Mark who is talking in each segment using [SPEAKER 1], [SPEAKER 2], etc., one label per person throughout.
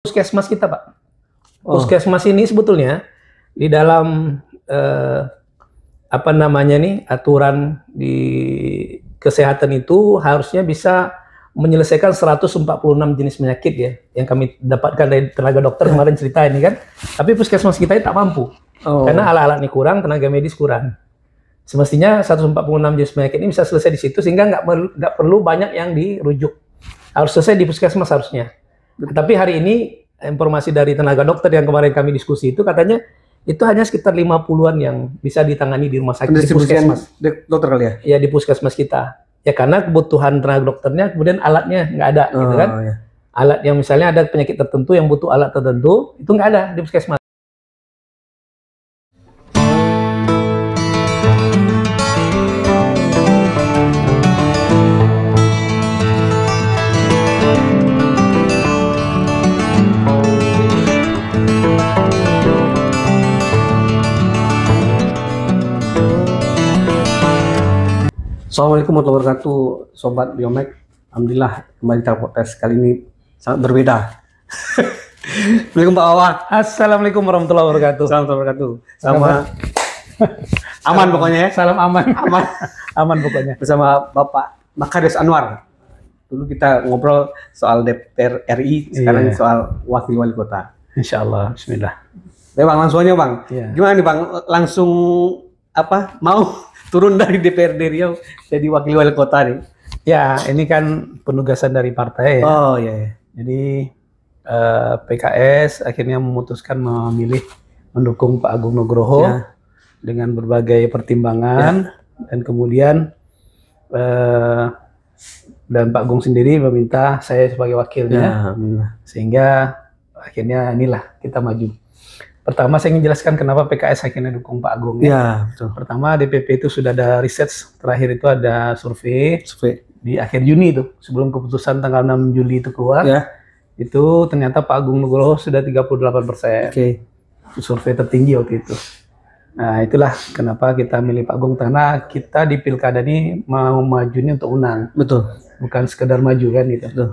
[SPEAKER 1] Puskesmas kita, Pak.
[SPEAKER 2] Oh,
[SPEAKER 1] Puskesmas ini sebetulnya di dalam apa namanya nih, aturan di kesehatan itu harusnya bisa menyelesaikan 146 jenis penyakit ya, yang kami dapatkan dari tenaga dokter kemarin cerita ini kan. Tapi puskesmas kita ini tak mampu. Karena alat-alatnya kurang, tenaga medis kurang. Semestinya 146 jenis penyakit ini bisa selesai di situ sehingga nggak perlu banyak yang dirujuk. Harus selesai di puskesmas harusnya. Tapi hari ini informasi dari tenaga dokter yang kemarin kami diskusi itu katanya itu hanya sekitar 50-an yang bisa ditangani di rumah sakit di puskesmas.
[SPEAKER 2] Dokter kali ya?
[SPEAKER 1] Ya di puskesmas kita. Ya karena kebutuhan tenaga dokternya, kemudian alatnya nggak ada, gitu kan?
[SPEAKER 2] Iya.
[SPEAKER 1] Alat yang misalnya ada penyakit tertentu yang butuh alat tertentu itu nggak ada di puskesmas.
[SPEAKER 2] Assalamualaikum warahmatullahi wabarakatuh, Sobat Biomed. Alhamdulillah kembali kita podcast kali ini sangat berbeda. Assalamualaikum Pak Wawan.
[SPEAKER 1] Assalamualaikum warahmatullahi wabarakatuh.
[SPEAKER 2] Salam wabarakatuh. Sama aman pokoknya ya.
[SPEAKER 1] Salam aman.
[SPEAKER 2] Aman.
[SPEAKER 1] Aman pokoknya.
[SPEAKER 2] Bersama Bapak Makades Anwar. Dulu kita ngobrol soal DPR RI, sekarang soal wakil wali kota.
[SPEAKER 1] Insya Allah. Bismillah.
[SPEAKER 2] Ya Bang, langsung aja Bang.
[SPEAKER 1] Iya.
[SPEAKER 2] Gimana nih Bang? Langsung mau turun dari DPRD Riau jadi wakil wali kota nih?
[SPEAKER 1] Ya, ini kan penugasan dari partai ya.
[SPEAKER 2] Oh iya.
[SPEAKER 1] Jadi PKS akhirnya memutuskan memilih mendukung Pak Agung Nugroho dengan berbagai pertimbangan dan kemudian dan Pak Agung sendiri meminta saya sebagai wakilnya sehingga akhirnya inilah kita maju. Pertama saya ingin jelaskan kenapa PKS akhirnya dukung Pak Agung.
[SPEAKER 2] Ya, betul.
[SPEAKER 1] Pertama DPP itu sudah ada riset, terakhir itu ada survei di akhir Juni itu, sebelum keputusan tanggal 6 Juli itu keluar. Itu ternyata Pak Agung Nugroho sudah 38%. Survei tertinggi waktu itu. Nah itulah kenapa kita milih Pak Agung, karena kita di pilkada ini mau maju ini untuk menang. Betul. Bukan sekedar maju kan gitu. Betul.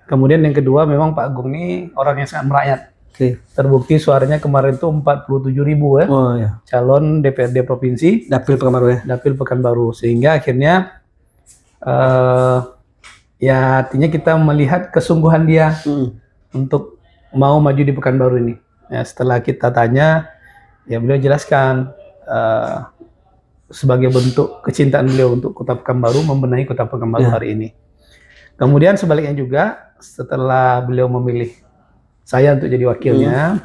[SPEAKER 1] Kemudian yang kedua memang Pak Agung ini orang yang sangat merakyat. Terbukti suaranya kemarin tuh 47.000 ya. Calon DPRD provinsi. Dapil Pekanbaru ya. Dapil Pekanbaru, sehingga akhirnya ya artinya kita melihat kesungguhan dia untuk mau maju di Pekanbaru ini. Ya, setelah kita tanya, ya beliau jelaskan sebagai bentuk kecintaan beliau untuk Kota Pekanbaru, membenahi Kota Pekanbaru hari ini. Kemudian sebaliknya juga setelah beliau memilih saya untuk jadi wakilnya,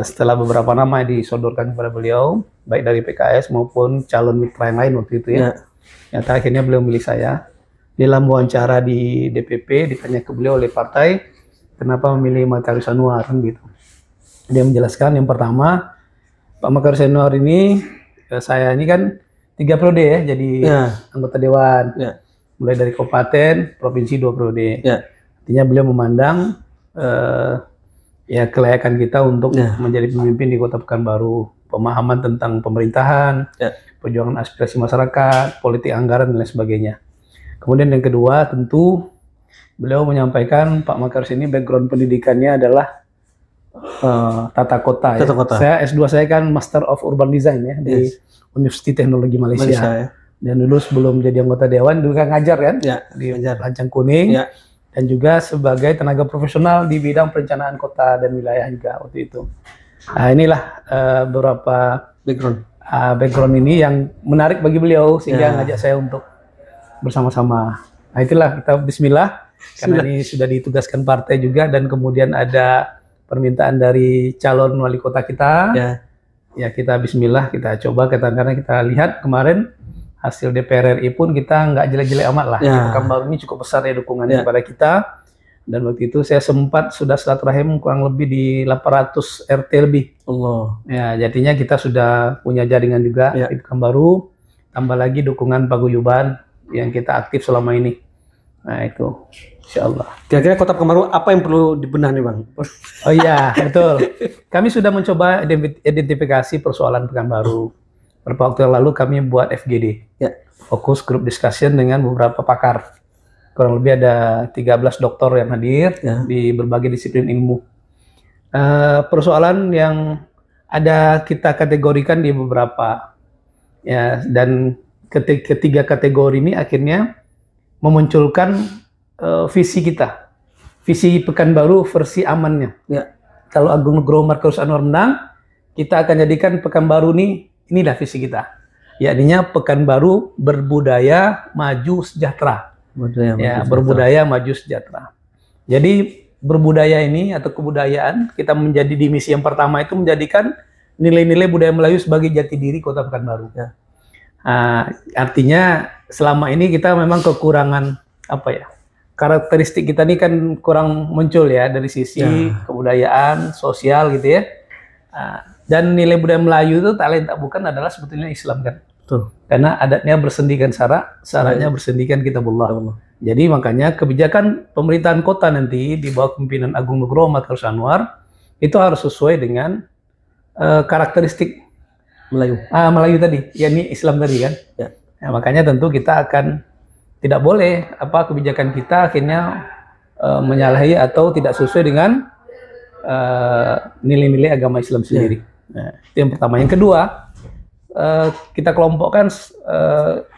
[SPEAKER 1] setelah beberapa nama disodorkan kepada beliau, baik dari PKS maupun calon mitra yang lain waktu itu ya. Ternyata akhirnya beliau memilih saya. Dalam wawancara di DPP ditanya ke beliau oleh partai, kenapa memilih Makarius Anwar kan gitu. Dia menjelaskan yang pertama, Pak Makarius Anwar ini, saya ini kan 3 periode ya jadi anggota dewan. Mulai dari kabupaten, provinsi 2 periode. Artinya beliau memandang ya kelayakan kita untuk menjadi pemimpin di Kota Pekanbaru, pemahaman tentang pemerintahan, perjuangan aspirasi masyarakat, politik anggaran dan lain sebagainya. Kemudian yang kedua tentu beliau menyampaikan Pak Makarius ini background pendidikannya adalah tata kota. Saya S2 saya kan Master of Urban Design ya di Universitas Teknologi Malaysia. Dan dulu sebelum jadi anggota dewan dulu kan ngajar kan di Lancang Kuning. Dan juga sebagai tenaga profesional di bidang perencanaan kota dan wilayah juga waktu itu. Nah inilah beberapa background ini yang menarik bagi beliau sehingga ngajak saya untuk bersama-sama. Nah itulah kita bismillah, karena ini sudah ditugaskan partai juga dan kemudian ada permintaan dari calon wali kota kita. Ya kita bismillah, kita coba, karena kita lihat kemarin hasil DPR RI pun kita nggak jelek-jelek amat lah. Pekanbaru ini cukup besar ya dukungannya kepada kita. Dan waktu itu saya sempat sudah silaturahim kurang lebih di 800 RT lebih. Ya, jadinya kita sudah punya jaringan juga di Pekanbaru. Tambah lagi dukungan paguyuban yang kita aktif selama ini. Nah itu, insya Allah.
[SPEAKER 2] Kira-kira Kota Pekanbaru apa yang perlu dibenahi Bang?
[SPEAKER 1] Oh iya, betul. Kami sudah mencoba identifikasi persoalan Pekanbaru. Beberapa waktu yang lalu kami buat FGD, fokus group discussion dengan beberapa pakar. Kurang lebih ada 13 dokter yang hadir di berbagai disiplin ilmu. persoalan yang ada kita kategorikan di beberapa, ya, dan ketiga kategori ini akhirnya memunculkan visi kita, visi Pekanbaru versi amannya.
[SPEAKER 2] Ya.
[SPEAKER 1] Kalau Agung Nugroho Markus Anwar menang, kita akan jadikan Pekanbaru inilah visi kita, yakninya Pekanbaru berbudaya maju sejahtera. Berbudaya maju sejahtera. Jadi berbudaya ini atau kebudayaan kita menjadi di misi yang pertama itu menjadikan nilai-nilai budaya Melayu sebagai jati diri Kota Pekanbaru. Ya. Artinya selama ini kita memang kekurangan karakteristik kita ini kan kurang muncul ya dari sisi kebudayaan, sosial gitu ya. Dan nilai budaya Melayu itu tak lain tak bukan adalah sebetulnya Islam kan. Betul. Karena adatnya bersendikan syaratnya bersendikan kitabullah. Jadi makanya kebijakan pemerintahan kota nanti di bawah kepemimpinan Agung Nugroho Markus Anwar itu harus sesuai dengan karakteristik Melayu tadi, yakni Islam tadi kan. Ya. Nah, makanya tentu kita akan tidak boleh kebijakan kita akhirnya menyalahi atau tidak sesuai dengan nilai-nilai agama Islam sendiri. Nah, itu yang pertama. Yang kedua, kita kelompokkan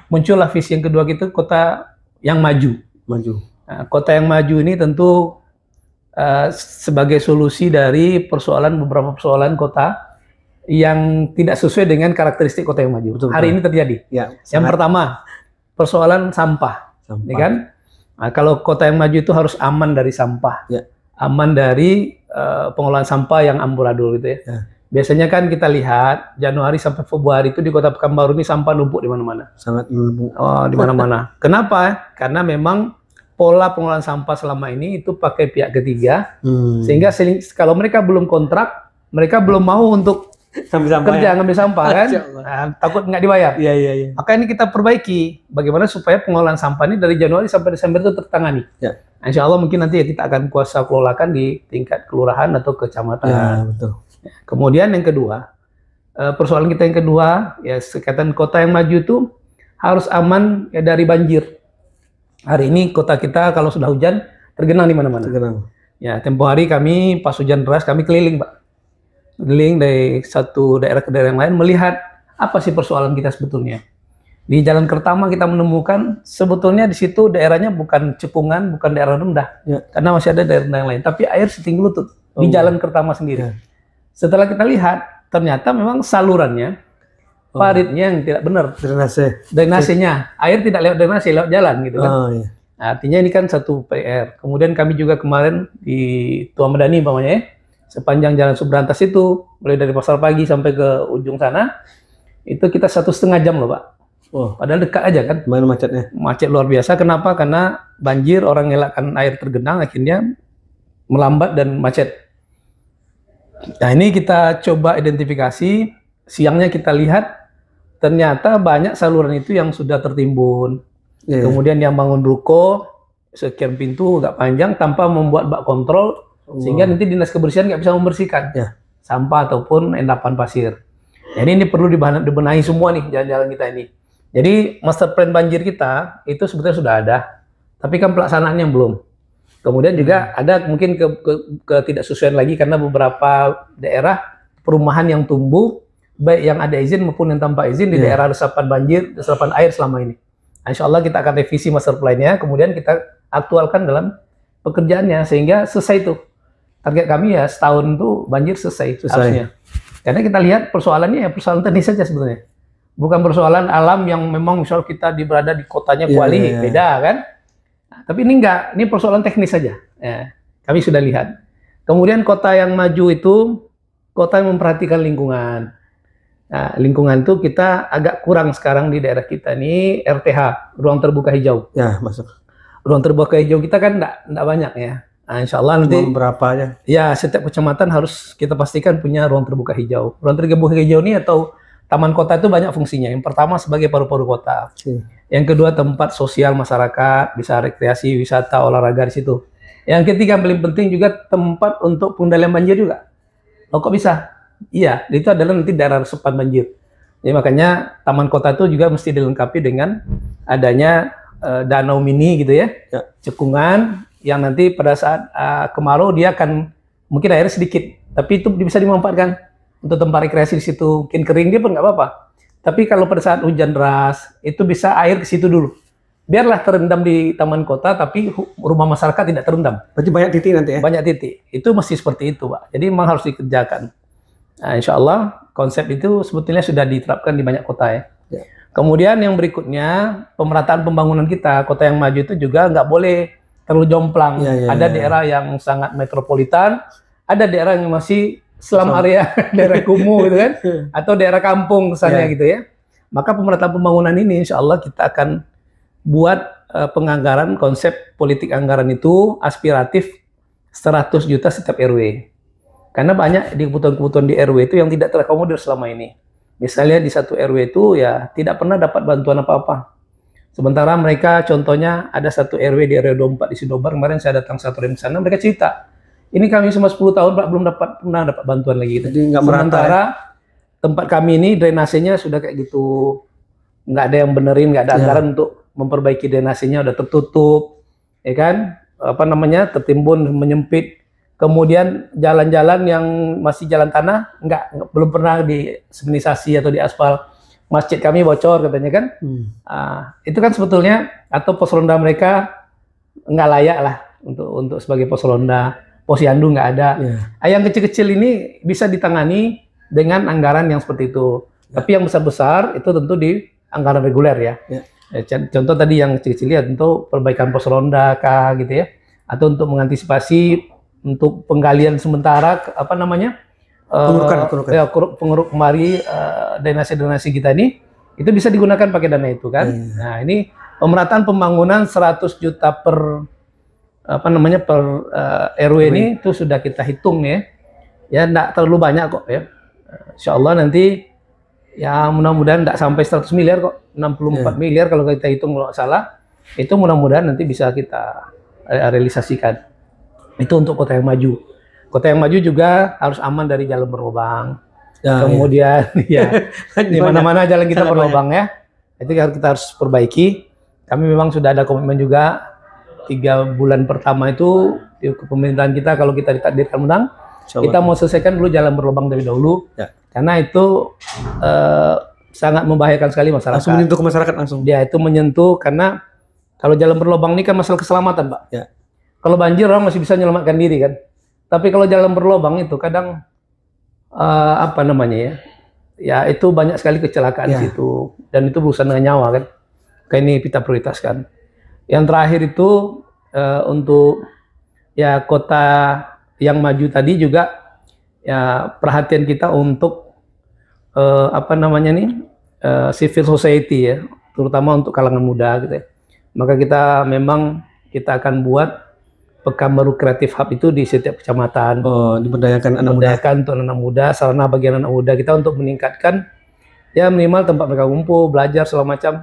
[SPEAKER 1] muncullah visi yang kedua gitu, kota yang maju. Nah, kota yang maju ini tentu sebagai solusi dari beberapa persoalan kota yang tidak sesuai dengan karakteristik kota yang maju. Betul. Hari ini terjadi. Ya, yang pertama, persoalan sampah. Ya kan? Nah, kalau kota yang maju itu harus aman dari sampah, aman dari pengolahan sampah yang amburadul gitu ya. Biasanya kan kita lihat Januari sampai Februari itu di Kota Pekanbaru ini sampah numpuk di mana-mana. Sangat numpuk. Oh, di mana-mana. Kenapa? Karena memang pola pengolahan sampah selama ini itu pakai pihak ketiga, sehingga kalau mereka belum kontrak, mereka belum mau untuk ngambil sampah kan, takut nggak dibayar. Iya. Maka ini kita perbaiki, bagaimana supaya pengolahan sampah ini dari Januari sampai Desember itu tertangani. Ya. Insya Allah mungkin nanti kita akan kuasa kelolakan di tingkat kelurahan atau kecamatan. Ya, betul. Kemudian yang kedua, persoalan kita yang kedua, ya sekatan kota yang maju itu harus aman ya dari banjir. Hari ini kota kita kalau sudah hujan tergenang di mana-mana. Ya, tempo hari kami pas hujan deras kami keliling, Pak. Keliling dari satu daerah ke daerah yang lain melihat apa sih persoalan kita sebetulnya. Di Jalan Kertama kita menemukan sebetulnya di situ daerahnya bukan cepungan, bukan daerah rendah. Ya. Karena masih ada daerah yang lain, tapi air setinggi lutut di Jalan Kertama sendiri. Ya. Setelah kita lihat, ternyata memang salurannya, paritnya yang tidak benar. Drainasenya, air tidak lewat drainase, lewat jalan gitu kan. Iya. Nah, artinya ini kan satu PR. Kemudian kami juga kemarin di Tua Medani umpamanya ya, sepanjang Jalan Subrantas itu, mulai dari Pasar Pagi sampai ke ujung sana, itu kita 1,5 jam loh Pak. Padahal dekat aja kan. Mana macetnya? Macet luar biasa. Kenapa? Karena banjir, orang ngelakkan air tergenang, akhirnya melambat dan macet. Nah ini kita coba identifikasi, siangnya kita lihat ternyata banyak saluran itu yang sudah tertimbun. Kemudian yang bangun ruko sekian pintu agak panjang tanpa membuat bak kontrol, sehingga nanti dinas kebersihan nggak bisa membersihkan sampah ataupun endapan pasir. Jadi ini perlu dibenahi semua nih jalan-jalan kita ini. Jadi master plan banjir kita itu sebetulnya sudah ada, tapi kan pelaksanaannya belum. Kemudian juga ada mungkin ketidaksesuaian lagi karena beberapa daerah perumahan yang tumbuh, baik yang ada izin maupun yang tanpa izin di daerah resapan banjir, resapan air selama ini. Nah, insya Allah kita akan revisi master plan-nya, kemudian kita aktualkan dalam pekerjaannya sehingga selesai itu. Target kami ya setahun itu banjir selesai. Harusnya. Karena kita lihat persoalannya ya persoalan teknis saja sebetulnya. Bukan persoalan alam yang memang misal kita berada di kotanya Kuali, beda kan. Tapi ini enggak, ini persoalan teknis saja. Ya, kami sudah lihat. Kemudian kota yang maju itu kota yang memperhatikan lingkungan. Nah, lingkungan itu kita agak kurang sekarang di daerah kita ini RTH, ruang terbuka hijau. Ya, masuk. Ruang terbuka hijau kita kan enggak banyak ya. Nah, insya Allah nanti berapa aja? Ya, setiap kecamatan harus kita pastikan punya ruang terbuka hijau. Ruang terbuka hijau ini atau taman kota itu banyak fungsinya. Yang pertama sebagai paru-paru kota. Yang kedua tempat sosial masyarakat, bisa rekreasi, wisata, olahraga di situ. Yang ketiga paling penting juga tempat untuk pengendalian banjir juga. Oh kok bisa? Iya, itu adalah nanti daerah resapan banjir. Jadi makanya taman kota itu juga mesti dilengkapi dengan adanya danau mini gitu ya, cekungan yang nanti pada saat kemarau dia akan mungkin airnya sedikit. tapi itu bisa dimanfaatkan untuk tempat rekreasi di situ. Mungkin kering dia pun nggak apa-apa. Tapi kalau pada saat hujan deras, itu bisa air ke situ dulu. Biarlah terendam di taman kota, tapi rumah masyarakat tidak terendam.
[SPEAKER 2] Berarti banyak titik nanti ya?
[SPEAKER 1] Banyak titik. Itu mesti seperti itu, Pak. Jadi memang harus dikerjakan. Nah, insya Allah konsep itu sebetulnya sudah diterapkan di banyak kota ya. Kemudian yang berikutnya, pemerataan pembangunan kita, kota yang maju itu juga nggak boleh terlalu jomplang. Ada daerah yang sangat metropolitan, ada daerah yang masih slum area, daerah kumuh gitu kan, atau daerah kampung kesannya gitu ya. Maka pemerataan pembangunan ini insya Allah kita akan buat penganggaran, konsep politik anggaran itu aspiratif 100 juta setiap RW. Karena banyak di kebutuhan-kebutuhan di RW itu yang tidak terakomodir selama ini. Misalnya di satu RW itu ya tidak pernah dapat bantuan apa-apa. Sementara mereka contohnya ada satu RW di RW 24 di Sidobar, kemarin saya datang satu hari ke sana, mereka cerita, ini kami selama 10 tahun Pak belum pernah dapat bantuan lagi gitu.
[SPEAKER 2] Jadi nggak merata,
[SPEAKER 1] sementara tempat kami ini drainasenya sudah kayak gitu, nggak ada yang benerin, nggak ada anggaran untuk memperbaiki drainasenya, udah tertutup, ya kan, apa namanya, tertimbun, menyempit. Kemudian jalan-jalan yang masih jalan tanah belum pernah disemenisasi atau diaspal. Masjid kami bocor katanya kan. Itu kan sebetulnya atau pos ronda mereka nggak layak lah untuk sebagai pos ronda. Posyandu nggak ada. Yang kecil-kecil ini bisa ditangani dengan anggaran yang seperti itu. Tapi yang besar-besar itu tentu di anggaran reguler ya. Contoh tadi yang kecil-kecil ya tentu perbaikan pos ronda kah gitu ya. Atau untuk mengantisipasi untuk penggalian sementara apa namanya pengeruk kembali drainase kita ini itu bisa digunakan pakai dana itu kan. Nah ini pemerataan pembangunan 100 juta per apa namanya per RW ini itu sudah kita hitung ya enggak terlalu banyak kok ya. Insya Allah nanti ya mudah-mudahan enggak sampai 100 miliar kok, 64 miliar kalau kita hitung kalau salah, itu mudah-mudahan nanti bisa kita realisasikan. Itu untuk kota yang maju. Kota yang maju juga harus aman dari jalan berlubang. Kemudian di mana-mana jalan kita berlubang ya. Itu kita harus perbaiki. Kami memang sudah ada komitmen juga 3 bulan pertama itu di kepemerintahan kita kalau kita ditakdirkan menang, kita mau selesaikan dulu jalan berlubang dari dahulu. Karena itu sangat membahayakan sekali masyarakat.
[SPEAKER 2] Langsung menyentuh ke masyarakat langsung.
[SPEAKER 1] Dia itu menyentuh karena kalau jalan berlubang ini kan masalah keselamatan, Pak. Kalau banjir orang masih bisa menyelamatkan diri kan. Tapi kalau jalan berlubang itu kadang apa namanya ya? Ya itu banyak sekali kecelakaan di situ dan itu berurusan dengan nyawa kan. Kayak ini kita prioritaskan. Yang terakhir itu untuk ya kota yang maju tadi juga ya perhatian kita untuk apa namanya nih civil society ya, terutama untuk kalangan muda gitu ya. Maka kita kita akan buat Pekanbaru Creative Hub itu di setiap kecamatan.
[SPEAKER 2] Diberdayakan
[SPEAKER 1] untuk anak muda, sarana bagi anak muda kita untuk meningkatkan ya minimal tempat mereka kumpul, belajar segala macam.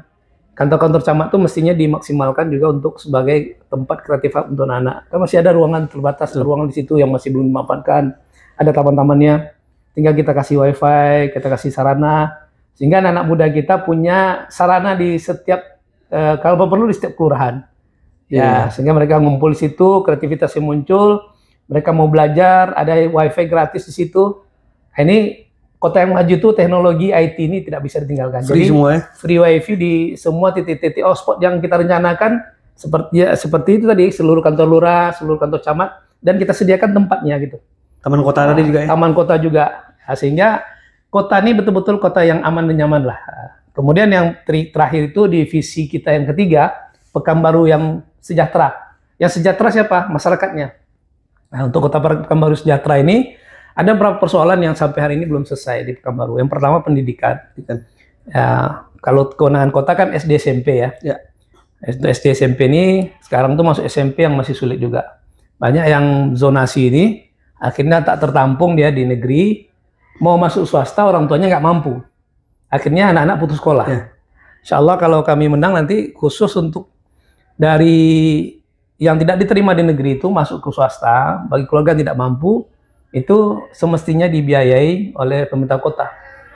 [SPEAKER 1] Kantor-kantor camat itu mestinya dimaksimalkan juga untuk sebagai tempat kreatif hub untuk anak-anak. Kan masih ada ruangan terbatas, ruangan di situ yang masih belum dimanfaatkan. Ada taman-tamannya, tinggal kita kasih wifi, kita kasih sarana, sehingga anak-anak muda kita punya sarana di setiap, kalau perlu di setiap kelurahan. Sehingga mereka ngumpul di situ, kreativitasnya muncul, mereka mau belajar, ada wifi gratis di situ. Nah, ini kota yang maju itu teknologi IT ini tidak bisa ditinggalkan.
[SPEAKER 2] Free. Jadi semua ya?
[SPEAKER 1] Free wifi di semua titik-titik hotspot yang kita rencanakan seperti itu tadi, seluruh kantor lurah, seluruh kantor camat, dan kita sediakan tempatnya gitu.
[SPEAKER 2] Taman kota tadi juga ya?
[SPEAKER 1] Taman kota juga. Nah, sehingga kota ini betul-betul kota yang aman dan nyaman lah. Kemudian yang terakhir itu di visi kita yang ketiga, Pekanbaru yang sejahtera. Yang sejahtera siapa? Masyarakatnya. Nah, untuk kota Pekanbaru sejahtera ini ada beberapa persoalan yang sampai hari ini belum selesai di Pekanbaru. Yang pertama pendidikan. Ya, kalau kewenangan kota kan SD SMP ya. SD SMP ini sekarang tuh masuk SMP yang masih sulit juga. Banyak yang zonasi ini akhirnya tak tertampung dia di negeri, mau masuk swasta orang tuanya nggak mampu. Akhirnya anak-anak putus sekolah. Insya Allah kalau kami menang nanti khusus untuk dari yang tidak diterima di negeri itu masuk ke swasta, bagi keluarga yang tidak mampu, itu semestinya dibiayai oleh pemerintah kota.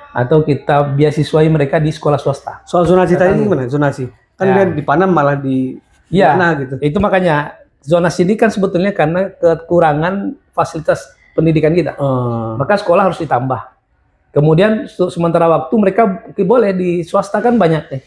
[SPEAKER 1] Atau kita beasiswai mereka di sekolah swasta.
[SPEAKER 2] Soal zonasi tadi gimana? Zonasi? Kan dia di Panam malah di mana gitu.
[SPEAKER 1] Itu makanya zonasi ini kan sebetulnya karena kekurangan fasilitas pendidikan kita. Maka sekolah harus ditambah. Kemudian sementara waktu mereka boleh di swasta kan banyak nih.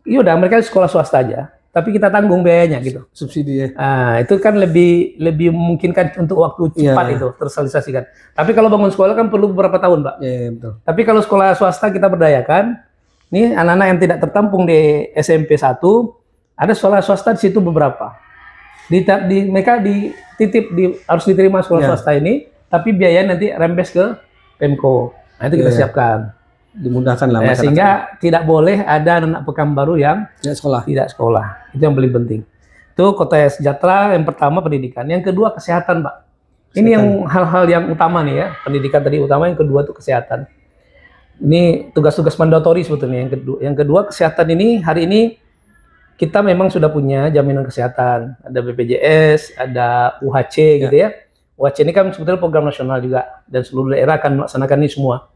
[SPEAKER 1] Yaudah mereka sekolah swasta aja, tapi kita tanggung biayanya gitu.
[SPEAKER 2] Subsidi ya.
[SPEAKER 1] Itu kan lebih memungkinkan untuk waktu cepat itu tersosialisasikan. Tapi kalau bangun sekolah kan perlu beberapa tahun, Pak.
[SPEAKER 2] Iya, betul.
[SPEAKER 1] Tapi kalau sekolah swasta kita berdayakan, nih anak-anak yang tidak tertampung di SMP 1, ada sekolah swasta di situ beberapa. Mereka harus diterima sekolah swasta ini, tapi biaya nanti rembes ke Pemko. Nah, itu kita siapkan.
[SPEAKER 2] Dimudahkan lah masyarakat.
[SPEAKER 1] Sehingga tidak boleh ada anak Pekanbaru yang tidak sekolah. Itu yang paling penting. Itu kota yang sejahtera, yang pertama pendidikan. Yang kedua kesehatan, Pak. Ini yang hal-hal yang utama nih ya. Pendidikan tadi utama, yang kedua itu kesehatan. Ini tugas-tugas mandatori sebetulnya. Yang kedua kesehatan ini, hari ini kita memang sudah punya jaminan kesehatan. Ada BPJS, ada UHC gitu ya. UHC ini kan sebetulnya program nasional juga. Dan seluruh daerah akan melaksanakan ini semua.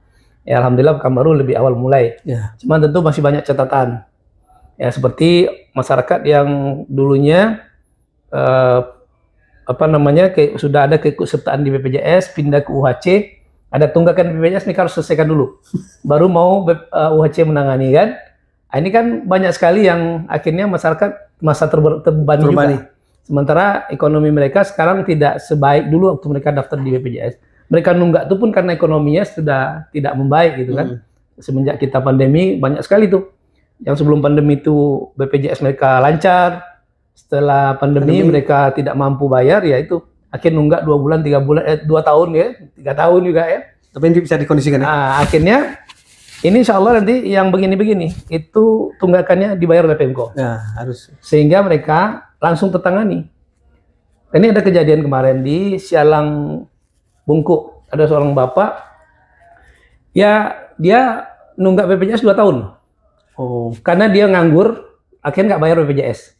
[SPEAKER 1] Ya alhamdulillah Pekanbaru lebih awal mulai. Cuman tentu masih banyak catatan. Ya seperti masyarakat yang dulunya sudah ada keikutsertaan di BPJS, pindah ke UHC, ada tunggakan BPJS, ini harus selesaikan dulu. Baru mau UHC menangani kan. Nah, ini kan banyak sekali yang akhirnya masyarakat masa terbebani juga. Sementara ekonomi mereka sekarang tidak sebaik dulu waktu mereka daftar di BPJS. Mereka nunggak itu pun karena ekonominya sudah tidak membaik gitu kan. Semenjak kita pandemi banyak sekali tuh. Yang sebelum pandemi itu BPJS mereka lancar. Setelah pandemi mereka tidak mampu bayar, ya itu akhirnya nunggak 2 bulan, 3 bulan, 2 tahun ya, 3 tahun juga ya.
[SPEAKER 2] Tapi ini bisa dikondisikan ya?
[SPEAKER 1] Akhirnya ini insya Allah nanti yang begini-begini itu tunggakannya dibayar oleh Pemko.
[SPEAKER 2] Ya, harus.
[SPEAKER 1] Sehingga mereka langsung tertangani. Ini ada kejadian kemarin di Sialang Bungkuk, ada seorang bapak, ya dia nunggak BPJS 2 tahun. Karena dia nganggur, akhirnya nggak bayar BPJS.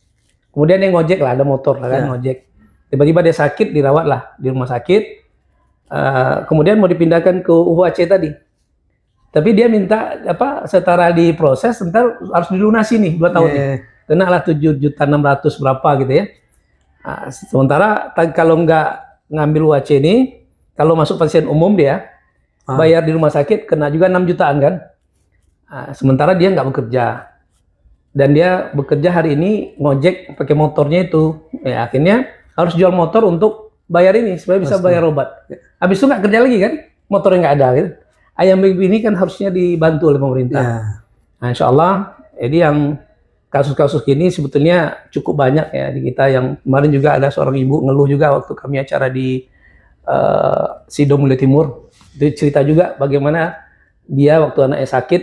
[SPEAKER 1] Kemudian dia ngojek lah, ada motor lah kan, ngojek. Tiba-tiba dia sakit, dirawat lah di rumah sakit. Kemudian mau dipindahkan ke UHC tadi. Tapi dia minta setara diproses, ntar harus dilunasi nih 2 tahun nih. Kena lah 7.600.000 berapa gitu ya. Sementara kalau nggak ngambil UHC ini, kalau masuk pasien umum dia bayar di rumah sakit kena juga 6 jutaan kan. Sementara dia nggak bekerja. Dan dia bekerja hari ini ngojek pakai motornya itu. Ya, akhirnya harus jual motor untuk bayar ini supaya bisa bayar obat. Habis itu nggak kerja lagi kan, motornya nggak ada gitu. Ayam ini kan harusnya dibantu oleh pemerintah. Nah, insya Allah, jadi yang kasus-kasus ini sebetulnya cukup banyak ya di kita. Yang kemarin juga ada seorang ibu ngeluh juga waktu kami acara di Sido Mulia Timur. Itu cerita juga bagaimana dia waktu anaknya sakit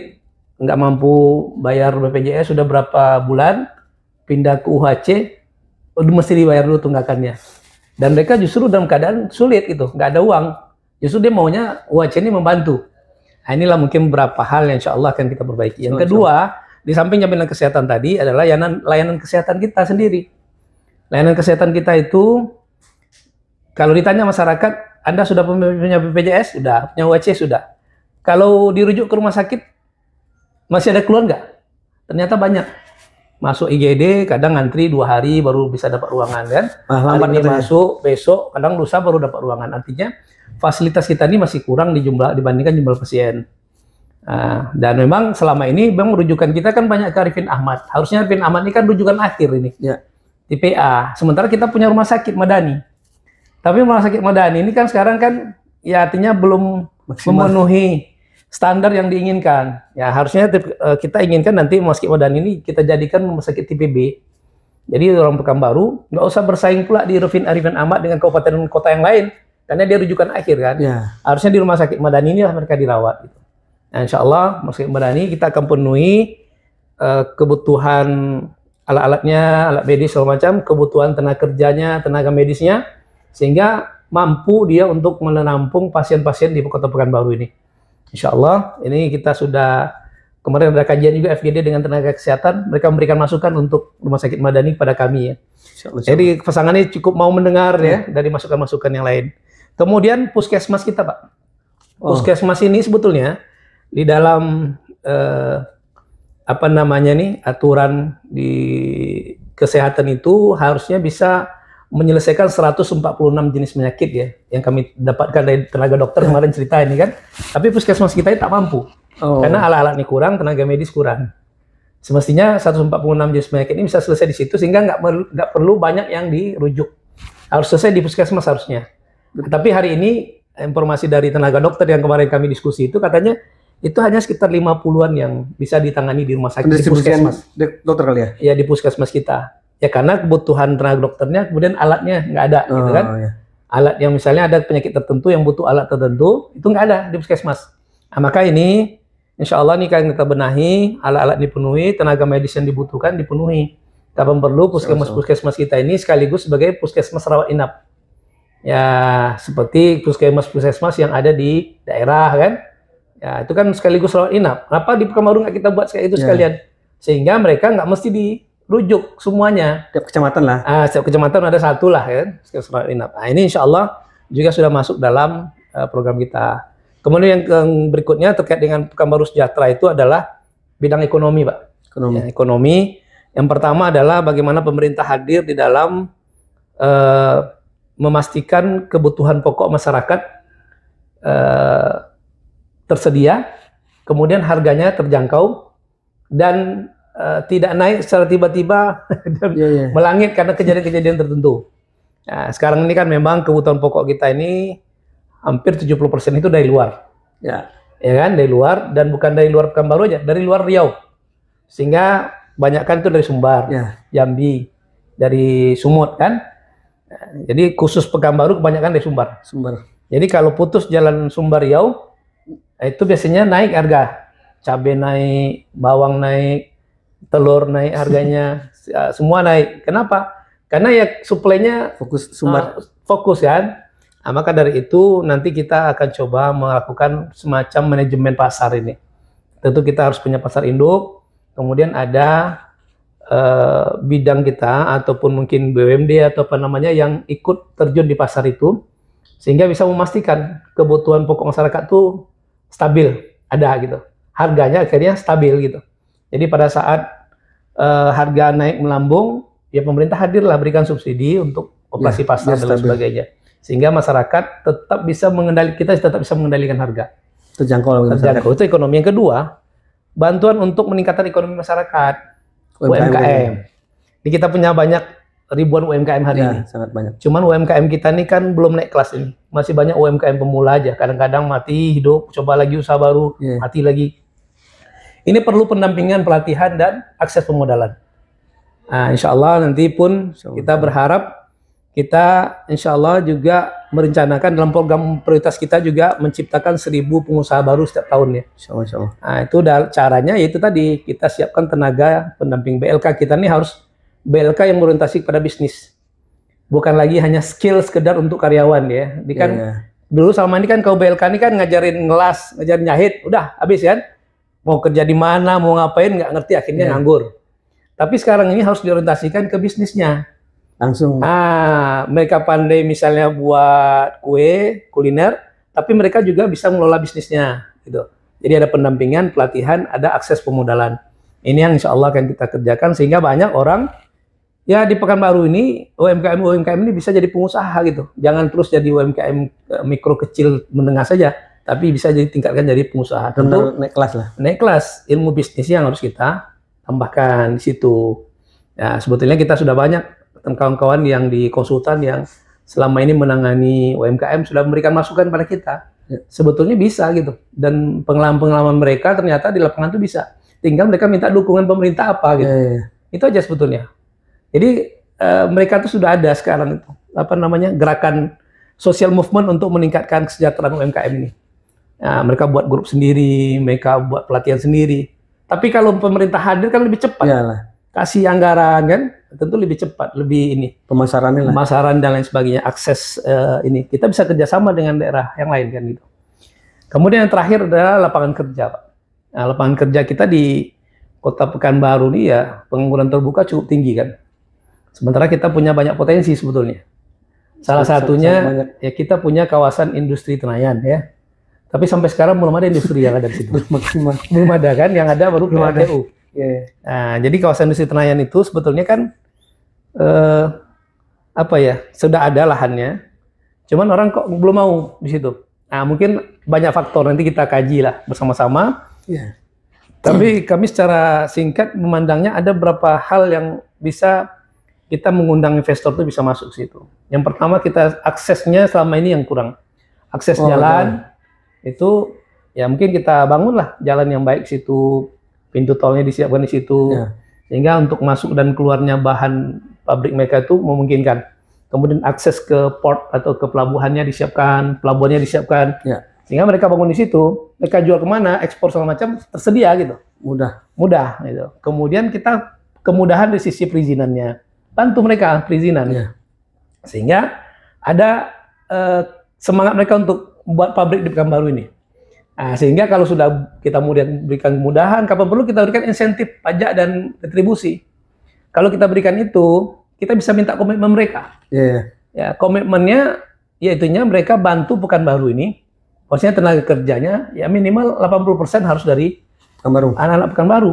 [SPEAKER 1] nggak mampu bayar BPJS sudah berapa bulan, pindah ke UHC, udah mesti dibayar dulu tunggakannya. Dan mereka justru dalam keadaan sulit gitu, nggak ada uang. Justru dia maunya UHC ini membantu. Nah, inilah mungkin beberapa hal yang insya Allah akan kita perbaiki. Yang kedua, di samping jaminan kesehatan tadi adalah layanan kesehatan kita sendiri. Layanan kesehatan kita itu, kalau ditanya masyarakat, Anda sudah punya BPJS? Sudah. Punya UHC? Sudah. Kalau dirujuk ke rumah sakit, masih ada keluar nggak? Ternyata banyak. Masuk IGD, kadang ngantri 2 hari baru bisa dapat ruangan kan. Hari ini masuk, besok, kadang lusa baru dapat ruangan. Artinya, fasilitas kita ini masih kurang dibandingkan jumlah pasien. Dan memang selama ini memang rujukan kita kan banyak ke Arifin Ahmad. Harusnya Arifin Ahmad ini kan rujukan akhir ini. Di PA. Sementara kita punya rumah sakit Madani. Tapi rumah sakit Madani ini kan sekarang kan ya artinya belum memenuhi standar yang diinginkan. Ya harusnya kita inginkan nanti rumah sakit Madani ini kita jadikan rumah sakit TPB. Jadi orang Pekanbaru nggak usah bersaing pula di Arifin Ahmad dengan kabupaten kota yang lain. Karena dia rujukan akhir kan. Harusnya di rumah sakit Madani inilah mereka dirawat. Gitu. Nah, insya Allah rumah sakit Madani kita akan penuhi kebutuhan alat-alatnya, alat medis segala macam, kebutuhan tenaga kerjanya, tenaga medisnya, sehingga mampu dia untuk menampung pasien-pasien di Kota Pekanbaru ini. Insya Allah, ini kita sudah kemarin ada kajian juga FGD dengan tenaga kesehatan, mereka memberikan masukan untuk rumah sakit Madani kepada kami ya. Jadi pasangan ini cukup mau mendengar ya dari masukan-masukan yang lain. Kemudian puskesmas kita Pak, puskesmas ini sebetulnya di dalam aturan di kesehatan itu harusnya bisa menyelesaikan 146 jenis penyakit ya yang kami dapatkan dari tenaga dokter kemarin cerita ini kan. Tapi puskesmas kita ini tak mampu. Karena alat-alat ini kurang, tenaga medis kurang. Semestinya 146 jenis penyakit ini bisa selesai di situ sehingga nggak perlu banyak yang dirujuk. Harus selesai di puskesmas harusnya. Tapi hari ini informasi dari tenaga dokter yang kemarin kami diskusi itu katanya itu hanya sekitar 50-an yang bisa ditangani di rumah sakit di puskesmas.
[SPEAKER 2] Dokter kali ya?
[SPEAKER 1] Ya di puskesmas kita. Ya karena kebutuhan tenaga dokternya, kemudian alatnya nggak ada, gitu kan? Iya. Alat yang misalnya ada penyakit tertentu yang butuh alat tertentu, itu nggak ada di puskesmas. Nah, maka ini, insya Allah nih kan kita benahi, alat-alat dipenuhi, tenaga medis yang dibutuhkan dipenuhi. Kapan perlu puskesmas kita ini sekaligus sebagai puskesmas rawat inap. Ya seperti puskesmas yang ada di daerah kan? Ya itu kan sekaligus rawat inap. Kenapa di Pekanbaru nggak kita buat kayak itu sekalian? Sehingga mereka nggak mesti rujuk semuanya.
[SPEAKER 2] Tiap kecamatan lah.
[SPEAKER 1] Setiap kecamatan ada satu lah kan, rawat inap. Nah ini insya Allah juga sudah masuk dalam program kita. Kemudian yang berikutnya terkait dengan Pekanbaru Sejahtera itu adalah bidang ekonomi, Pak.
[SPEAKER 2] Ekonomi.
[SPEAKER 1] Ya, ekonomi. Yang pertama adalah bagaimana pemerintah hadir di dalam memastikan kebutuhan pokok masyarakat tersedia, kemudian harganya terjangkau dan tidak naik secara tiba-tiba dan melangit karena kejadian-kejadian tertentu. Nah, sekarang ini kan memang kebutuhan pokok kita ini hampir 70% itu dari luar. Ya kan, dari luar, dan bukan dari luar Pekanbaru aja, dari luar Riau. Sehingga banyak kan itu dari Sumbar, Jambi, dari Sumut kan. Nah, jadi khusus Pekanbaru kebanyakan dari Sumbar. Jadi kalau putus jalan Sumbar Riau, itu biasanya naik harga. Cabai naik, bawang naik, telur naik harganya, semua naik. Kenapa? Karena ya suplainya fokus kan. Nah, maka dari itu nanti kita akan coba melakukan semacam manajemen pasar ini. Tentu kita harus punya pasar induk, kemudian ada bidang kita ataupun mungkin BUMD atau apa namanya yang ikut terjun di pasar itu, sehingga bisa memastikan kebutuhan pokok masyarakat itu stabil, ada gitu. Harganya akhirnya stabil gitu. Jadi pada saat harga naik melambung, ya pemerintah hadirlah berikan subsidi untuk operasi pasar dan sebagainya. Sehingga masyarakat tetap bisa mengendalikan harga. Terjangkau. Itu ekonomi. Yang kedua, bantuan untuk meningkatkan ekonomi masyarakat, UMKM. Ini kita punya banyak ribuan UMKM hari ini.
[SPEAKER 2] Sangat banyak.
[SPEAKER 1] Cuman UMKM kita ini kan belum naik kelas ini. Masih banyak UMKM pemula aja. Kadang-kadang mati, hidup, coba lagi usaha baru, mati lagi. Ini perlu pendampingan, pelatihan, dan akses pemodalan. Nah, insya Allah nanti pun kita berharap kita insya Allah juga merencanakan dalam program prioritas kita juga menciptakan 1000 pengusaha baru setiap tahun ya.
[SPEAKER 2] Insya Allah.
[SPEAKER 1] Nah, itu caranya yaitu tadi kita siapkan tenaga pendamping. BLK kita ini harus BLK yang berorientasi pada bisnis. Bukan lagi hanya skill sekedar untuk karyawan ya. Ini kan dulu sama ini kan kalau BLK ini kan ngajarin ngelas, ngajarin nyahit, udah habis kan. Mau kerja di mana, mau ngapain nggak ngerti, akhirnya nganggur. Tapi sekarang ini harus diorientasikan ke bisnisnya.
[SPEAKER 2] Langsung.
[SPEAKER 1] Mereka pandai misalnya buat kue, kuliner, tapi mereka juga bisa mengelola bisnisnya. Gitu. Jadi ada pendampingan, pelatihan, ada akses pemodalan. Ini yang insya Allah akan kita kerjakan sehingga banyak orang ya di Pekanbaru ini UMKM ini bisa jadi pengusaha gitu. Jangan terus jadi UMKM mikro kecil menengah saja, tapi bisa jadi tingkatkan jadi pengusaha. Tentu
[SPEAKER 2] naik kelas lah.
[SPEAKER 1] Naik kelas, ilmu bisnis yang harus kita tambahkan di situ. Ya sebetulnya kita sudah banyak kawan-kawan yang di konsultan yang selama ini menangani UMKM sudah memberikan masukan pada kita. Sebetulnya bisa gitu. Dan pengalaman-pengalaman mereka ternyata di lapangan itu bisa. Tinggal mereka minta dukungan pemerintah apa gitu. Itu aja sebetulnya. Jadi mereka tuh sudah ada sekarang itu apa namanya gerakan social movement untuk meningkatkan kesejahteraan UMKM ini. Nah, mereka buat grup sendiri, mereka buat pelatihan sendiri. Tapi kalau pemerintah hadir kan lebih cepat. Kasih anggaran kan, tentu lebih cepat, lebih ini. Pemasaran dan lain sebagainya, akses ini. Kita bisa kerjasama dengan daerah yang lain kan gitu. Kemudian yang terakhir adalah lapangan kerja, Pak. Nah, lapangan kerja kita di Kota Pekanbaru ini ya pengangguran terbuka cukup tinggi kan. Sementara kita punya banyak potensi sebetulnya. Salah satunya ya kita punya kawasan industri Tenayan ya. Tapi sampai sekarang belum ada industri yang ada di situ. Belum ada kan, yang ada baru PLTU. Nah, jadi kawasan industri Tenayan itu sebetulnya kan apa ya, sudah ada lahannya, cuman orang kok belum mau di situ. Nah, mungkin banyak faktor, nanti kita kaji lah bersama-sama.
[SPEAKER 2] Ya.
[SPEAKER 1] Tapi kami secara singkat memandangnya ada beberapa hal yang bisa kita mengundang investor itu bisa masuk ke situ. Yang pertama, kita aksesnya selama ini yang kurang. Akses jalan itu ya mungkin kita bangunlah jalan yang baik di situ, pintu tolnya disiapkan di situ, sehingga untuk masuk dan keluarnya bahan pabrik mereka itu memungkinkan. Kemudian akses ke port atau ke pelabuhannya disiapkan, pelabuhannya disiapkan. Sehingga mereka bangun di situ, mereka jual kemana, ekspor segala macam tersedia gitu. Mudah gitu. Kemudian kita kemudahan di sisi perizinannya, bantu mereka perizinan. Sehingga ada semangat mereka untuk membuat pabrik di Pekanbaru ini. Nah, sehingga kalau sudah kita kemudian berikan kemudahan, kapan perlu kita berikan insentif pajak dan retribusi. Kalau kita berikan itu, kita bisa minta komitmen mereka. Ya, komitmennya, yaitunya mereka bantu Pekanbaru ini. Maksudnya tenaga kerjanya ya minimal 80% harus dari
[SPEAKER 2] Pekanbaru.
[SPEAKER 1] Anak-anak Pekanbaru.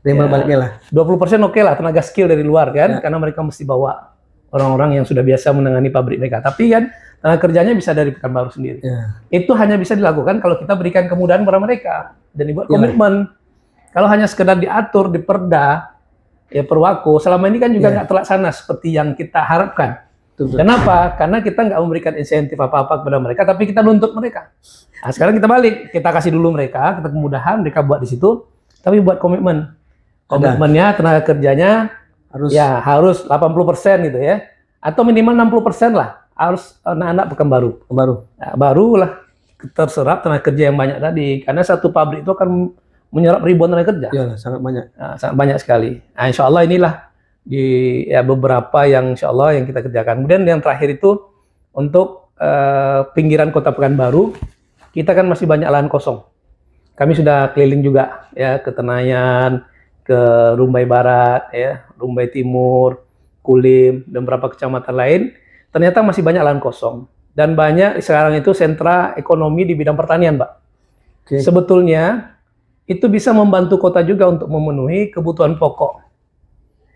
[SPEAKER 2] Timbal baliknya lah.
[SPEAKER 1] 20% oke lah tenaga skill dari luar kan, karena mereka mesti bawa orang-orang yang sudah biasa menangani pabrik mereka. Tapi kan tenaga kerjanya bisa dari Pekanbaru sendiri. Itu hanya bisa dilakukan kalau kita berikan kemudahan kepada mereka dan dibuat komitmen. Kalau hanya sekedar diatur di Perda, ya Perwako, selama ini kan juga nggak terlaksana seperti yang kita harapkan. Kenapa? Karena kita nggak memberikan insentif apa-apa kepada mereka, tapi kita nuntut mereka. Nah, sekarang kita balik, kita kasih dulu mereka, kita kemudahan, mereka buat di situ, tapi buat komitmen. Komitmennya tenaga kerjanya harus 80% gitu ya, atau minimal 60% lah, harus anak-anak Pekanbaru. Nah, barulah terserap tenaga kerja yang banyak tadi, karena satu pabrik itu akan menyerap ribuan tenaga kerja.
[SPEAKER 2] Iya, sangat banyak.
[SPEAKER 1] Nah, sangat banyak sekali. Nah, insya Allah inilah di beberapa yang insya Allah yang kita kerjakan. Kemudian yang terakhir itu untuk pinggiran kota Pekanbaru, kita kan masih banyak lahan kosong. Kami sudah keliling juga ya ke Tenayan, ke Rumbai Barat, ya Rumbai Timur, Kulim, dan beberapa kecamatan lain. Ternyata masih banyak lahan kosong dan banyak sekarang itu sentra ekonomi di bidang pertanian, Pak. Sebetulnya itu bisa membantu kota juga untuk memenuhi kebutuhan pokok.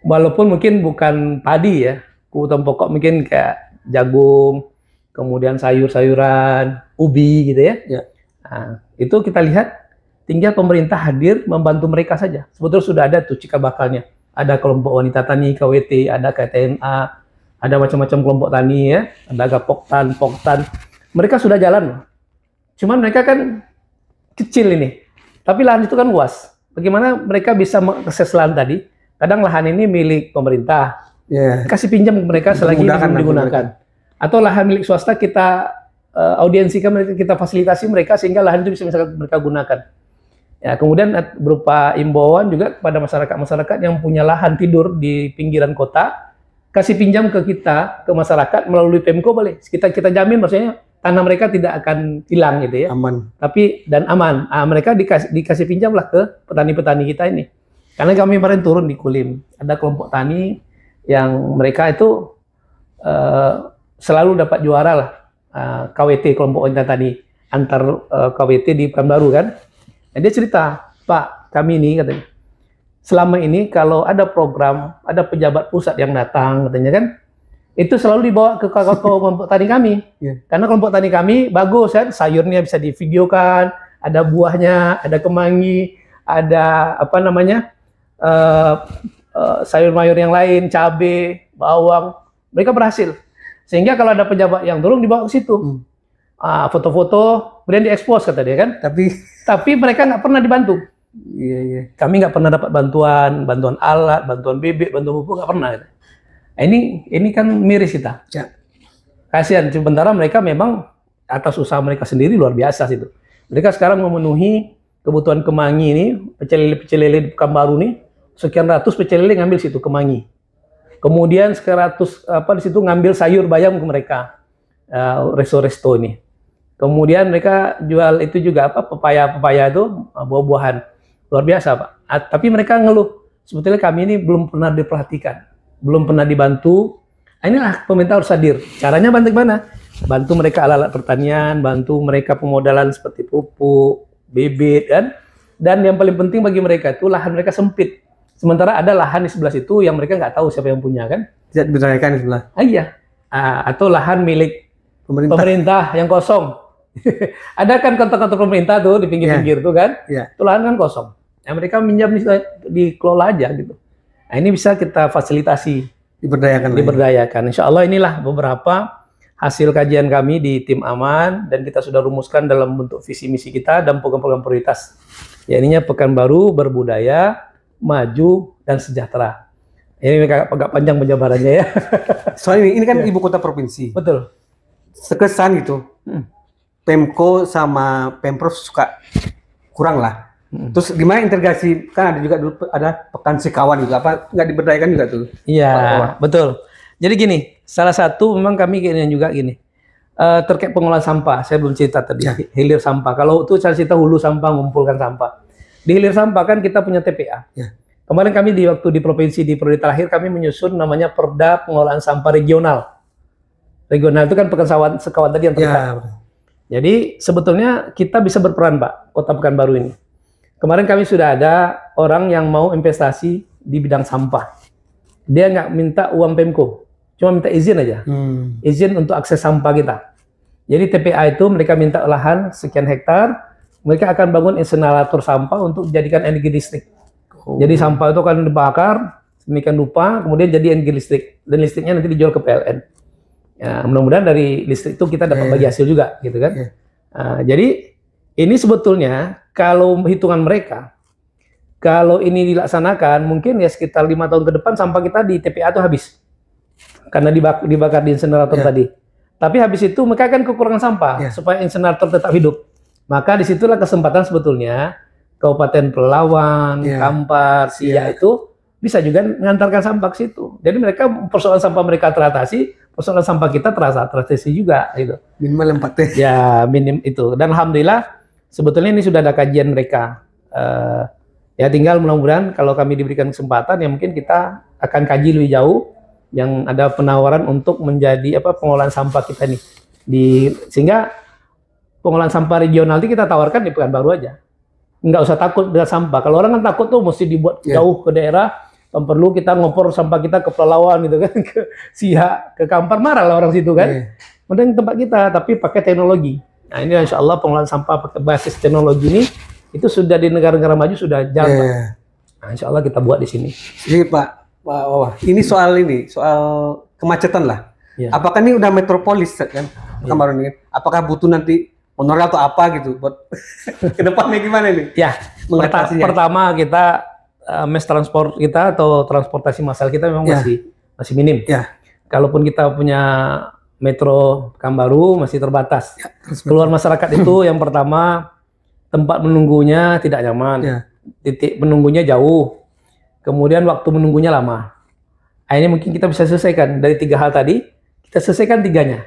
[SPEAKER 1] Walaupun mungkin bukan padi ya, kebutuhan pokok mungkin kayak jagung, kemudian sayur-sayuran, ubi gitu ya. Nah, itu kita lihat tinggal pemerintah hadir membantu mereka saja. Sebetulnya sudah ada tuh cikal bakalnya. Ada kelompok wanita tani, KWT, ada KTNA, ada macam-macam kelompok tani ya, ada Poktan. Mereka sudah jalan loh. Cuman mereka kan kecil ini. Tapi lahan itu kan luas. Bagaimana mereka bisa mengakses lahan tadi? Kadang lahan ini milik pemerintah, kasih pinjam ke mereka selagi belum digunakan. Atau lahan milik swasta kita audiensikan mereka, kita fasilitasi mereka sehingga lahan itu bisa mereka gunakan. Ya, kemudian berupa imbauan juga kepada masyarakat yang punya lahan tidur di pinggiran kota, kasih pinjam ke kita, ke masyarakat melalui Pemko boleh. Kita jamin maksudnya tanah mereka tidak akan hilang gitu ya.
[SPEAKER 2] Aman.
[SPEAKER 1] Tapi dan aman. Mereka dikasih pinjam lah ke petani-petani kita ini. Karena kami kemarin turun di Kulim, ada kelompok tani yang mereka itu selalu dapat juara lah, KWT, kelompok wanita tani antar KWT di Pekanbaru kan. Dan dia cerita, Pak, kami ini katanya, selama ini kalau ada program, ada pejabat pusat yang datang katanya kan, itu selalu dibawa ke kelompok tani kami. Karena kelompok tani kami bagus kan, sayurnya bisa divideokan, ada buahnya, ada kemangi, ada apa namanya, sayur-mayur yang lain, cabai, bawang, mereka berhasil. Sehingga kalau ada pejabat yang turun dibawa ke situ, foto-foto, kemudian diekspos kata dia kan. Tapi mereka nggak pernah dibantu. Kami nggak pernah dapat bantuan alat, bantuan bibit, bantuan pupuk, nggak pernah. Gitu. Nah, ini kan miris kita. Kasihan. Sementara mereka memang atas usaha mereka sendiri luar biasa situ. Mereka sekarang memenuhi kebutuhan kemangi ini, pecel lele di Pekanbaru nih. Sekian ratus pecel lele ngambil situ kemangi. Kemudian sekian ratus di situ ngambil sayur bayam ke mereka, resto ini. Kemudian mereka jual itu juga pepaya itu buah-buahan luar biasa Pak. Tapi mereka ngeluh sebetulnya kami ini belum pernah diperhatikan, belum pernah dibantu. Inilah pemerintah harus hadir. Caranya bantu gimana? Bantu mereka alat-alat pertanian, bantu mereka pemodalan seperti pupuk, bibit kan. Dan yang paling penting bagi mereka itu lahan mereka sempit. Sementara ada lahan di sebelah situ yang mereka nggak tahu siapa yang punya kan?
[SPEAKER 2] Tidak diberdayakan di sebelah.
[SPEAKER 1] Iya. atau lahan milik
[SPEAKER 2] Pemerintah.
[SPEAKER 1] pemerintah yang kosong. Ada kan kantor-kantor pemerintah tuh di pinggir-pinggir tuh kan, itu lahan kan kosong. Nah, mereka minjam dikelola aja gitu. Nah, ini bisa kita fasilitasi, diberdayakan. Insya Allah inilah beberapa hasil kajian kami di tim Aman dan kita sudah rumuskan dalam bentuk visi misi kita dan program-program prioritas. Ya, ininya Pekanbaru berbudaya, maju dan sejahtera. Ini agak panjang penjabarannya ya.
[SPEAKER 2] Soalnya ini kan ibu kota provinsi.
[SPEAKER 1] Betul.
[SPEAKER 2] Sekesan gitu. Pemko sama Pemprov suka kurang lah. Terus gimana integrasi, kan ada juga dulu ada Pekan Sekawan gitu, apa nggak diberdayakan juga tuh?
[SPEAKER 1] Iya, betul. Jadi gini, salah satu memang kami juga gini, terkait pengolahan sampah, saya belum cerita tadi, hilir sampah. Kalau itu saya cerita hulu sampah, mengumpulkan sampah. Di hilir sampah kan kita punya TPA. Kemarin kami waktu di provinsi di periode terakhir kami menyusun namanya Perda Pengolahan Sampah Regional. Regional itu kan Pekan Sekawan tadi yang terdekat. Jadi sebetulnya kita bisa berperan, Pak, Kota Pekanbaru ini. Kemarin kami sudah ada orang yang mau investasi di bidang sampah. Dia nggak minta uang Pemko, cuma minta izin aja. Izin untuk akses sampah kita. Jadi TPA itu mereka minta lahan sekian hektar, mereka akan bangun insenerator sampah untuk dijadikan energi listrik. Jadi sampah itu akan dibakar, sedemikian rupa, kemudian jadi energi listrik. Dan listriknya nanti dijual ke PLN. Ya, mudah-mudahan dari listrik itu kita dapat bagi hasil juga, gitu kan. Jadi ini sebetulnya kalau hitungan mereka, kalau ini dilaksanakan mungkin ya sekitar 5 tahun ke depan sampah kita di TPA itu habis karena dibakar di insenerator tadi. Tapi habis itu mereka kan kekurangan sampah supaya insenerator tetap hidup. Maka disitulah kesempatan sebetulnya Kabupaten Pelalawan, Kampar, Siak itu bisa juga mengantarkan sampah ke situ. Jadi mereka persoalan sampah mereka teratasi, persoalan sampah kita teratasi juga gitu.
[SPEAKER 2] Minimal 4
[SPEAKER 1] ya minim itu. Dan alhamdulillah sebetulnya ini sudah ada kajian mereka. Ya tinggal mudah-mudahan kalau kami diberikan kesempatan ya mungkin kita akan kaji lebih jauh yang ada penawaran untuk menjadi pengolahan sampah kita nih. Sehingga pengolahan sampah regional itu kita tawarkan di Pekanbaru aja. Nggak usah takut dengan sampah. Kalau orang kan takut tuh mesti dibuat jauh ke daerah. Perlu kita ngopor sampah kita ke Pelalawan gitu kan, ke Siak, ke Kampar, marah lah orang situ kan. Mending tempat kita, tapi pakai teknologi. Nah ini insya Allah pengolahan sampah pakai basis teknologi ini, itu sudah di negara-negara maju sudah jalan. Nah insya Allah kita buat di sini.
[SPEAKER 2] Jadi Pak Wawan, ini soal kemacetan lah. Apakah ini udah metropolis kan? Pekanbaru ini, apakah butuh nanti monorail atau apa gitu buat ke depannya gimana nih?
[SPEAKER 1] Ya, pertama kita mass transport kita atau transportasi massal kita memang masih minim. Kalaupun kita punya metro Pekanbaru masih terbatas. Keluar masyarakat itu yang pertama tempat menunggunya tidak nyaman, titik menunggunya jauh, kemudian waktu menunggunya lama. Nah, ini mungkin kita bisa selesaikan dari 3 hal tadi, kita selesaikan 3-nya.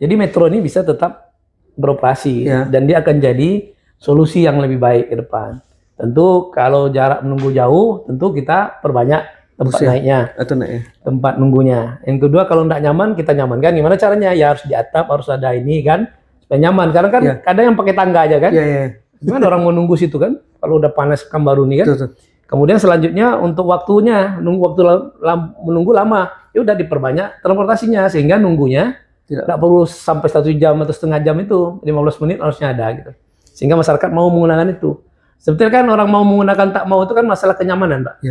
[SPEAKER 1] Jadi metro ini bisa tetap beroperasi dan dia akan jadi solusi yang lebih baik ke depan. Tentu kalau jarak menunggu jauh, tentu kita perbanyak tempat naiknya, tempat nunggunya. Yang kedua kalau tidak nyaman, kita nyamankan. Gimana caranya? Ya harus di atap, harus ada ini kan, supaya nyaman. Karena kan ada yang pakai tangga aja kan. Gimana orang mau nunggu situ kan? Kalau udah panas Pekanbaru nih kan. Kemudian selanjutnya untuk waktunya, menunggu lama, ya udah diperbanyak transportasinya sehingga nunggunya tidak perlu sampai 1 jam atau setengah jam itu, 15 menit harusnya ada gitu. Sehingga masyarakat mau menggunakan itu. Sebetulnya kan orang mau menggunakan tak mau itu kan masalah kenyamanan, Pak.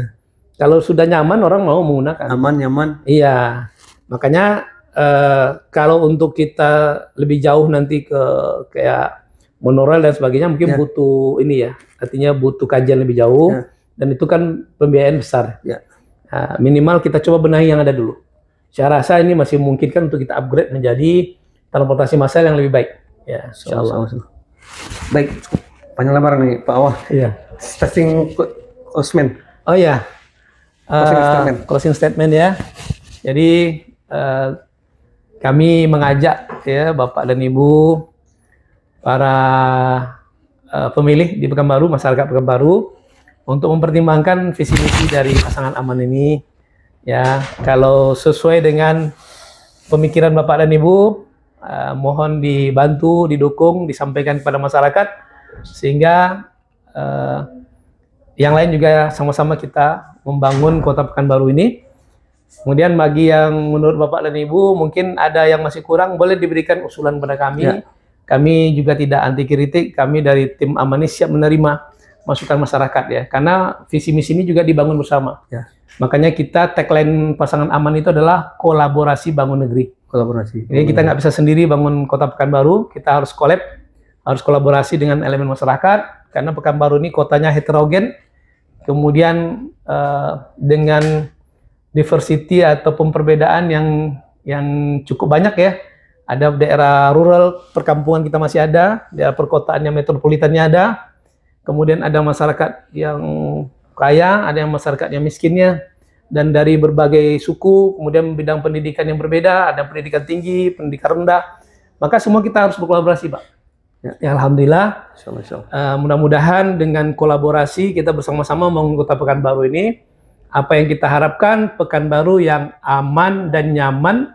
[SPEAKER 1] Kalau sudah nyaman orang mau menggunakan.
[SPEAKER 2] Aman, nyaman.
[SPEAKER 1] Iya. Makanya kalau untuk kita lebih jauh nanti ke kayak monorail dan sebagainya mungkin butuh ini ya. Artinya butuh kajian lebih jauh dan itu kan pembiayaan besar. Nah, minimal kita coba benahi yang ada dulu. Saya rasa ini masih memungkinkan untuk kita upgrade menjadi transportasi massal yang lebih baik. Ya, insyaallah.
[SPEAKER 2] Baik. Panjang lebar nih Pak Awah. Testing closing.
[SPEAKER 1] Oh ya. Closing statement ya. Jadi kami mengajak ya Bapak dan Ibu para pemilih di Pekanbaru, masyarakat Pekanbaru untuk mempertimbangkan visi misi dari pasangan Aman ini ya. Kalau sesuai dengan pemikiran Bapak dan Ibu, mohon dibantu, didukung, disampaikan kepada masyarakat sehingga yang lain juga sama-sama kita membangun Kota Pekanbaru ini Kemudian bagi yang menurut Bapak dan Ibu mungkin ada yang masih kurang, boleh diberikan usulan pada kami. Ya. Kami juga tidak anti kritik, kami dari tim Amanis siap menerima masukan masyarakat ya, karena visi misi ini juga dibangun bersama. Ya. Makanya kita tagline pasangan Aman itu adalah kolaborasi bangun negeri.
[SPEAKER 2] Kolaborasi.
[SPEAKER 1] Jadi kita nggak bisa sendiri bangun Kota Pekanbaru, kita harus collab, harus kolaborasi dengan elemen masyarakat, karena Pekanbaru ini kotanya heterogen, kemudian dengan diversity ataupun perbedaan yang cukup banyak ya. Ada daerah rural, perkampungan kita masih ada, daerah perkotaannya, metropolitannya ada. Kemudian ada masyarakat yang kaya, ada yang masyarakat yang miskinnya. Dan dari berbagai suku, kemudian bidang pendidikan yang berbeda, ada pendidikan tinggi, pendidikan rendah. Maka semua kita harus berkolaborasi, Pak. Ya, alhamdulillah. Mudah-mudahan dengan kolaborasi kita bersama-sama membangun Kota Pekanbaru ini, apa yang kita harapkan, Pekanbaru yang aman dan nyaman,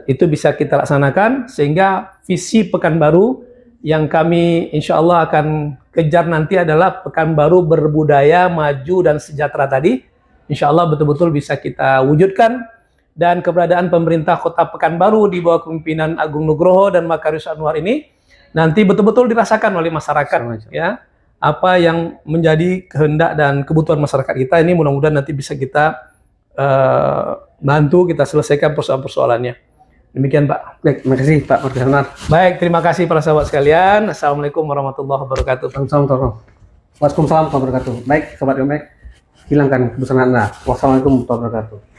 [SPEAKER 1] itu bisa kita laksanakan sehingga visi Pekanbaru yang kami insya Allah akan kejar nanti adalah Pekanbaru berbudaya, maju dan sejahtera tadi. Insya Allah betul-betul bisa kita wujudkan, dan keberadaan pemerintah Kota Pekanbaru di bawah kepemimpinan Agung Nugroho dan Makarius Anwar ini nanti betul-betul dirasakan oleh masyarakat ya. Apa yang menjadi kehendak dan kebutuhan masyarakat kita ini mudah-mudahan nanti bisa kita bantu kita selesaikan persoalan-persoalannya. Demikian Pak.
[SPEAKER 2] Baik, terima kasih Pak Mardisanar.
[SPEAKER 1] Baik, terima kasih para sahabat sekalian. Assalamualaikum warahmatullahi wabarakatuh.
[SPEAKER 2] Waalaikumsalam warahmatullahi wabarakatuh. Baik, sobat Yomek, hilangkan kebosanan Anda. Wassalamualaikum warahmatullahi wabarakatuh.